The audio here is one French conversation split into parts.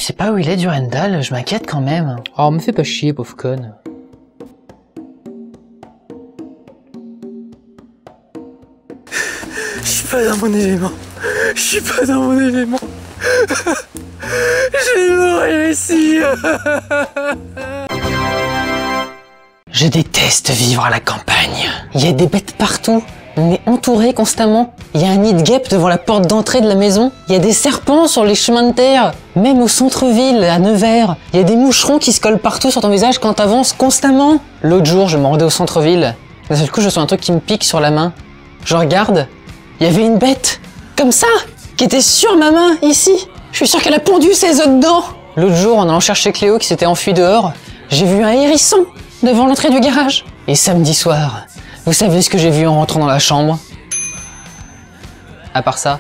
sait pas où il est, Durandal, je m'inquiète quand même. Oh, me fais pas chier, pauvre conne. Je suis pas dans mon élément. Je suis pas dans mon élément. Je vais mourir ici. Je déteste vivre à la campagne. Il y a des bêtes partout. On est entouré constamment. Il y a un nid de guêpes devant la porte d'entrée de la maison. Il y a des serpents sur les chemins de terre. Même au centre-ville, à Nevers. Il y a des moucherons qui se collent partout sur ton visage quand t'avances constamment. L'autre jour, je me rendais au centre-ville. D'un seul coup, je sens un truc qui me pique sur la main. Je regarde. Il y avait une bête, comme ça, qui était sur ma main, ici. Je suis sûr qu'elle a pondu ses œufs dedans. L'autre jour, en allant chercher Cléo qui s'était enfuie dehors, j'ai vu un hérisson devant l'entrée du garage. Et samedi soir, vous savez ce que j'ai vu en rentrant dans la chambre? À part ça,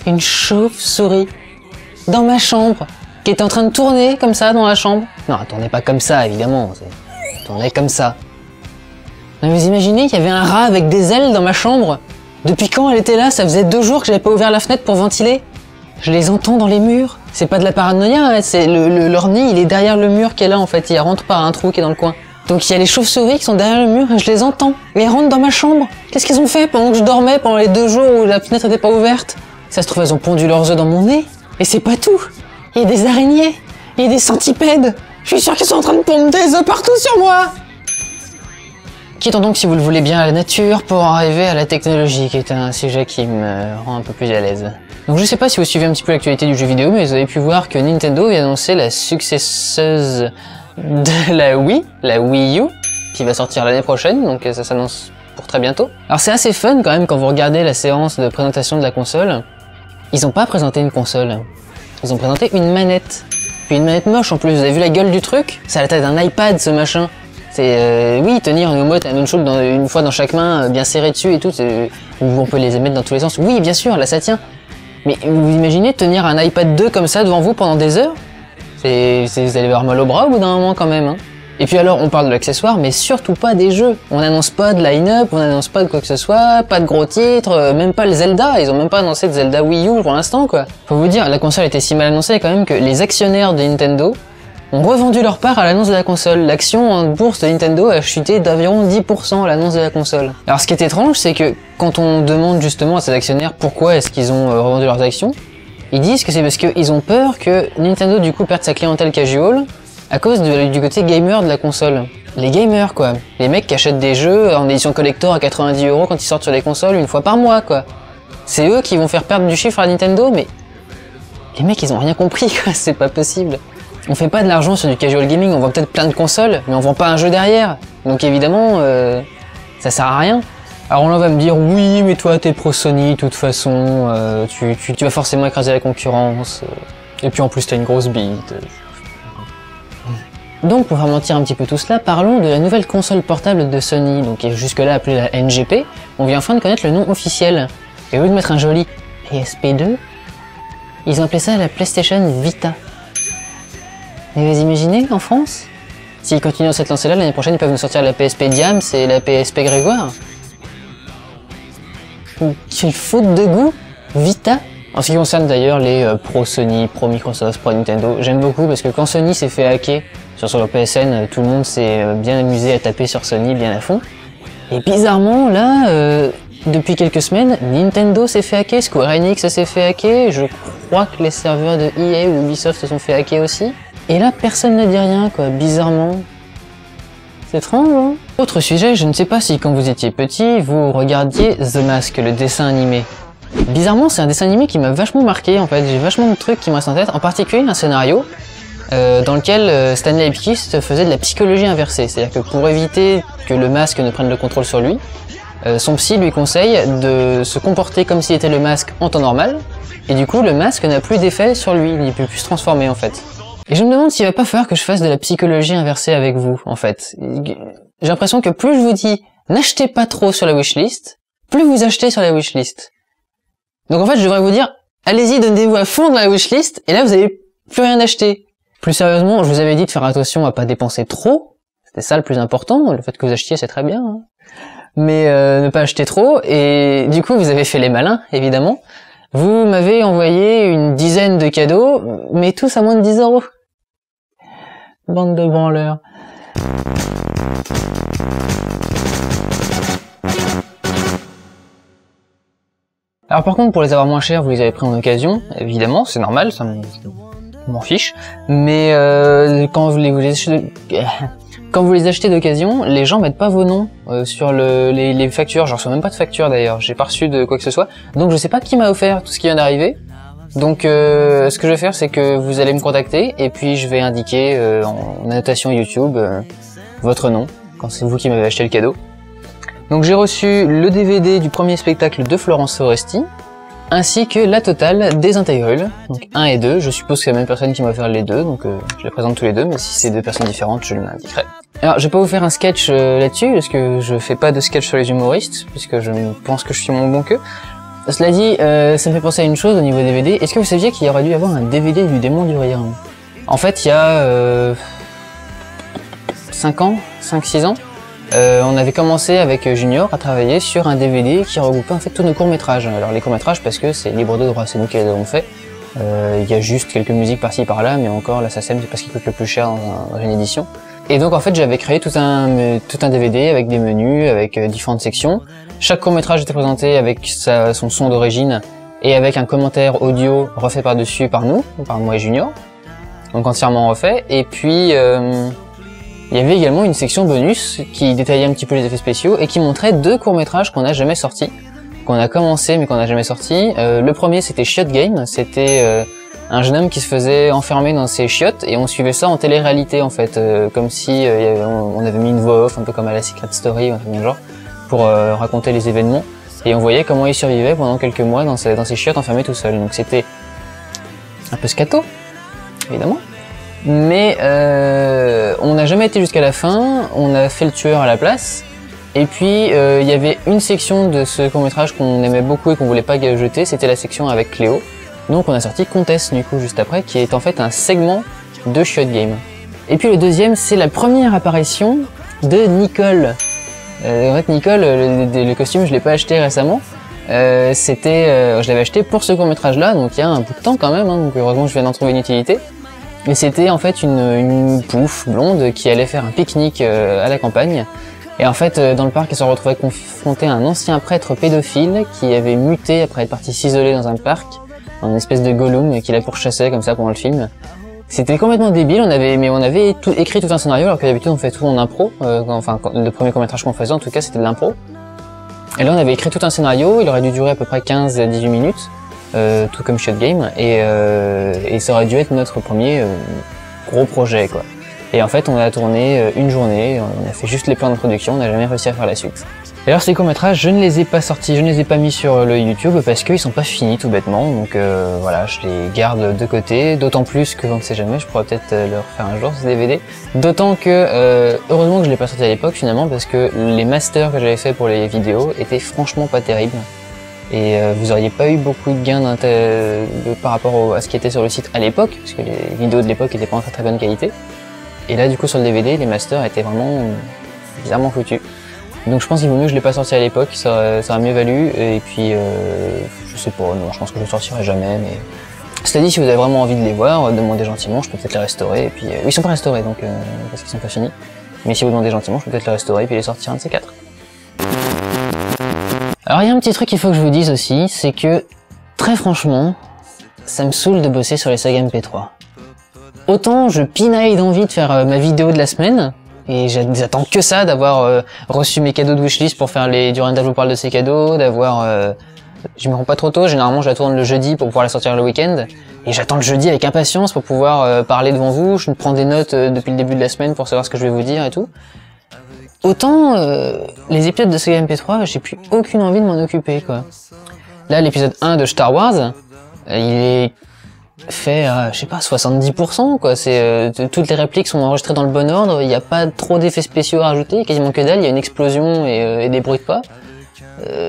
une chauve-souris dans ma chambre, qui était en train de tourner comme ça dans la chambre. Non, elle tournait pas comme ça, évidemment. Elle tournait comme ça. Non, vous imaginez qu'il y avait un rat avec des ailes dans ma chambre? Depuis quand elle était là? Ça faisait 2 jours que j'avais pas ouvert la fenêtre pour ventiler. Je les entends dans les murs. C'est pas de la paranoïa, hein, c'est leur nid, il est derrière le mur qui est là en fait. Il rentre par un trou qui est dans le coin. Donc il y a les chauves-souris qui sont derrière le mur et je les entends. Et ils rentrent dans ma chambre. Qu'est-ce qu'ils ont fait pendant que je dormais, pendant les 2 jours où la fenêtre était pas ouverte? Ça se trouve, elles ont pondu leurs œufs dans mon nez. Et c'est pas tout. Il y a des araignées. Il y a des centipèdes. Je suis sûr qu'ils sont en train de pondre des œufs partout sur moi. Quittons donc, si vous le voulez bien, à la nature pour arriver à la technologie, qui est un sujet qui me rend un peu plus à l'aise. Donc je sais pas si vous suivez un petit peu l'actualité du jeu vidéo, mais vous avez pu voir que Nintendo vient d'annoncer la successeuse de la Wii U, qui va sortir l'année prochaine, donc ça s'annonce pour très bientôt. Alors c'est assez fun quand même quand vous regardez la séance de présentation de la console. Ils ont pas présenté une console, ils ont présenté une manette. Puis une manette moche en plus, vous avez vu la gueule du truc? C'est à la taille d'un iPad ce machin. C'est oui, tenir une Wiimote et un nunchuk une fois dans chaque main, bien serré dessus et tout, où on peut les mettre dans tous les sens. Oui, bien sûr, là ça tient. Mais vous imaginez tenir un iPad 2 comme ça devant vous pendant des heures? Vous allez avoir mal au bras au bout d'un moment quand même. Hein. Et puis alors, on parle de l'accessoire, mais surtout pas des jeux. On n'annonce pas de line-up, on n'annonce pas de quoi que ce soit, pas de gros titres, même pas le Zelda. Ils ont même pas annoncé de Zelda Wii U pour l'instant, quoi. Faut vous dire, la console était si mal annoncée quand même que les actionnaires de Nintendo ont revendu leur part à l'annonce de la console. L'action en bourse de Nintendo a chuté d'environ 10% à l'annonce de la console. Alors ce qui est étrange, c'est que quand on demande justement à ces actionnaires pourquoi est-ce qu'ils ont revendu leurs actions, ils disent que c'est parce qu'ils ont peur que Nintendo du coup perde sa clientèle casual à cause du côté gamer de la console. Les gamers quoi, les mecs qui achètent des jeux en édition collector à 90 € quand ils sortent sur les consoles une fois par mois quoi. C'est eux qui vont faire perdre du chiffre à Nintendo, mais les mecs ils ont rien compris quoi, c'est pas possible. On fait pas de l'argent sur du casual gaming, on vend peut-être plein de consoles, mais on vend pas un jeu derrière. Donc évidemment, ça sert à rien. Alors on va me dire, oui, mais toi t'es pro Sony, de toute façon, tu vas forcément écraser la concurrence. Et puis en plus t'as une grosse bite. Donc pour faire mentir un petit peu tout cela, parlons de la nouvelle console portable de Sony, donc qui est jusque-là appelée la NGP. On vient enfin de connaître le nom officiel. Et au lieu de mettre un joli PSP2, ils ont appelé ça la PlayStation Vita. Et vous imaginez, en France? S'ils continuent dans cette lancée-là, l'année prochaine, ils peuvent nous sortir la PSP Diams et la PSP Grégoire. Quelle faute de goût! Vita! En ce qui concerne d'ailleurs les pro Sony, pro Microsoft, pro Nintendo, j'aime beaucoup parce que quand Sony s'est fait hacker sur le PSN, tout le monde s'est bien amusé à taper sur Sony bien à fond. Et bizarrement, là, depuis quelques semaines, Nintendo s'est fait hacker, Square Enix s'est fait hacker, je crois que les serveurs de EA ou Ubisoft se sont fait hacker aussi. Et là, personne ne dit rien, quoi, bizarrement. C'est étrange, hein? Autre sujet, je ne sais pas si quand vous étiez petit, vous regardiez The Mask, le dessin animé. Bizarrement, c'est un dessin animé qui m'a vachement marqué, en fait. J'ai vachement de trucs qui me restent en tête, en particulier un scénario dans lequel Stanley Ipkiss faisait de la psychologie inversée. C'est-à-dire que pour éviter que le masque ne prenne le contrôle sur lui, son psy lui conseille de se comporter comme s'il était le masque en temps normal, et du coup, le masque n'a plus d'effet sur lui, il ne peut plus se transformer, en fait. Et je me demande s'il va pas falloir que je fasse de la psychologie inversée avec vous, en fait. J'ai l'impression que plus je vous dis n'achetez pas trop sur la wishlist, plus vous achetez sur la wishlist. Donc en fait, je devrais vous dire allez-y, donnez-vous à fond dans la wishlist, et là vous allez plus rien acheter. Plus sérieusement, je vous avais dit de faire attention à pas dépenser trop. C'était ça le plus important. Le fait que vous achetiez, c'est très bien. Hein. Mais ne pas acheter trop. Et du coup, vous avez fait les malins, évidemment. Vous m'avez envoyé une dizaine de cadeaux, mais tous à moins de 10 €. Bande de branleurs. Alors par contre, pour les avoir moins chers, vous les avez pris en occasion, évidemment, c'est normal, ça m'en fiche. Mais quand vous les achetez d'occasion, les gens mettent pas vos noms sur les factures. Je reçois même pas de facture d'ailleurs, j'ai pas reçu de quoi que ce soit. Donc je sais pas qui m'a offert tout ce qui vient d'arriver. Donc ce que je vais faire, c'est que vous allez me contacter et puis je vais indiquer en annotation YouTube votre nom, quand c'est vous qui m'avez acheté le cadeau. Donc j'ai reçu le DVD du premier spectacle de Florence Foresti, ainsi que la totale des Intégrales, donc 1 et 2, je suppose que c'est la même personne qui m'a offert les deux, donc je les présente tous les deux, mais si c'est deux personnes différentes, je l'indiquerai. Alors je vais pas vous faire un sketch là-dessus, parce que je fais pas de sketch sur les humoristes, puisque je pense que je suis mon bon queue. Cela dit, ça me fait penser à une chose au niveau DVD, est-ce que vous saviez qu'il y aurait dû y avoir un DVD du Démon du Rire? En fait, il y a 5-6 ans, on avait commencé avec Junior à travailler sur un DVD qui regroupait en fait tous nos courts-métrages. Alors les courts-métrages parce que c'est libre de droit, c'est nous qui les avons fait. Il y a juste quelques musiques par-ci par-là, mais encore la SACEM c'est pas ce qui coûte le plus cher dans une édition. Et donc en fait j'avais créé tout un DVD avec des menus, avec différentes sections. Chaque court-métrage était présenté avec son son d'origine et avec un commentaire audio refait par-dessus par nous, par moi et Junior. Donc entièrement refait. Et puis il y avait également une section bonus qui détaillait un petit peu les effets spéciaux et qui montrait deux courts-métrages qu'on n'a jamais sortis, qu'on a commencé mais qu'on n'a jamais sortis. Le premier c'était Chiotte Game, c'était un jeune homme qui se faisait enfermer dans ses chiottes et on suivait ça en télé-réalité en fait, comme si on avait mis une voix off un peu comme à la Secret Story ou un truc du genre pour raconter les événements et on voyait comment il survivait pendant quelques mois dans ses chiottes enfermé tout seul. Donc c'était un peu scato, évidemment. Mais on n'a jamais été jusqu'à la fin, on a fait le tueur à la place, et puis il y avait une section de ce court-métrage qu'on aimait beaucoup et qu'on voulait pas jeter, c'était la section avec Cléo. Donc on a sorti Comtesse du coup juste après, qui est en fait un segment de Chiotte Game. Et puis le deuxième, c'est la première apparition de Nicole. En fait Nicole, le costume je l'ai pas acheté récemment, je l'avais acheté pour ce court-métrage là, donc il y a un bout de temps quand même, hein, donc heureusement je viens d'en trouver une utilité. Mais c'était en fait une pouffe blonde qui allait faire un pique-nique à la campagne. Et en fait, dans le parc, elle se retrouvait confrontée à un ancien prêtre pédophile qui avait muté après être parti s'isoler dans un parc, en une espèce de Gollum, et qui la pourchassait comme ça pendant le film. C'était complètement débile, on avait écrit tout un scénario, alors que d'habitude on fait tout en impro. Le premier court-métrage qu'on faisait, en tout cas, c'était de l'impro. Et là, on avait écrit tout un scénario, il aurait dû durer à peu près 15 à 18 minutes. Tout comme Chiotte Game, et ça aurait dû être notre premier gros projet quoi. Et en fait on a tourné une journée, on a fait juste les plans de production, on n'a jamais réussi à faire la suite. Et alors ces courts-métrages, je ne les ai pas sortis, je ne les ai pas mis sur le YouTube parce qu'ils sont pas finis tout bêtement, donc voilà, je les garde de côté, d'autant plus que on ne sait jamais, je pourrais peut-être leur faire un jour ce DVD. D'autant que heureusement que je l'ai pas sorti à l'époque finalement, parce que les masters que j'avais fait pour les vidéos étaient franchement pas terribles. Et vous auriez pas eu beaucoup de gains par rapport à ce qui était sur le site à l'époque, parce que les vidéos de l'époque étaient pas en très bonne qualité. Et là du coup sur le DVD, les masters étaient vraiment bizarrement foutus. Donc je pense qu'il vaut mieux que je l'ai pas sorti à l'époque, ça a mieux valu, et puis je sais pas, non, je pense que je le sortirai jamais, mais... Cela dit, si vous avez vraiment envie de les voir, demandez gentiment, je peux peut-être les restaurer, et puis... ils sont pas restaurés, donc parce qu'ils sont pas finis. Mais si vous demandez gentiment, je peux peut-être les restaurer, et puis les sortir un de ces quatre. Alors il y a un petit truc qu'il faut que je vous dise aussi, c'est que, très franchement, ça me saoule de bosser sur les sagas MP3. Autant je pinaille d'envie de faire ma vidéo de la semaine, et j'attends que ça, d'avoir reçu mes cadeaux de wishlist pour faire les Durandal vous parle de ces cadeaux, d'avoir... je me rends pas trop tôt, généralement je la tourne le jeudi pour pouvoir la sortir le week-end, et j'attends le jeudi avec impatience pour pouvoir parler devant vous, je prends des notes depuis le début de la semaine pour savoir ce que je vais vous dire et tout. Autant les épisodes de saga MP3, j'ai plus aucune envie de m'en occuper quoi. Là l'épisode 1 de Star Wars, il est fait à, je sais pas, 70% quoi, c'est toutes les répliques sont enregistrées dans le bon ordre, il n'y a pas trop d'effets spéciaux à rajouter, quasiment que dalle, il y a une explosion et des bruits de pas.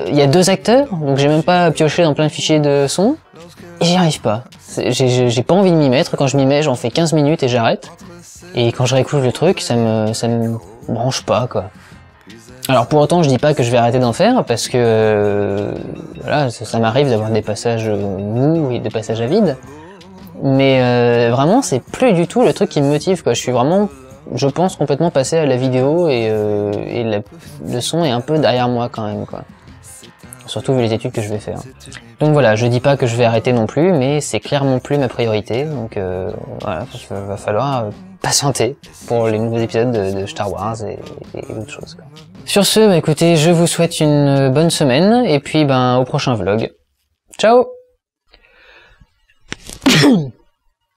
Il y a 2 acteurs, donc j'ai même pas pioché dans plein de fichiers de son, et j'y arrive pas. J'ai pas envie de m'y mettre, quand je m'y mets j'en fais 15 minutes et j'arrête. Et quand je réécoute le truc, ça me branche pas quoi. Alors pour autant, je dis pas que je vais arrêter d'en faire, parce que voilà, ça m'arrive d'avoir des passages mous et des passages à vide. Mais vraiment, c'est plus du tout le truc qui me motive, quoi. Je suis vraiment, je pense, complètement passé à la vidéo et le son est un peu derrière moi quand même, quoi. Surtout vu les études que je vais faire. Donc voilà, je dis pas que je vais arrêter non plus, mais c'est clairement plus ma priorité. Donc voilà, il va falloir patienter pour les nouveaux épisodes de Star Wars et d'autres choses, quoi. Sur ce, bah, écoutez, je vous souhaite une bonne semaine, et puis ben au prochain vlog. Ciao.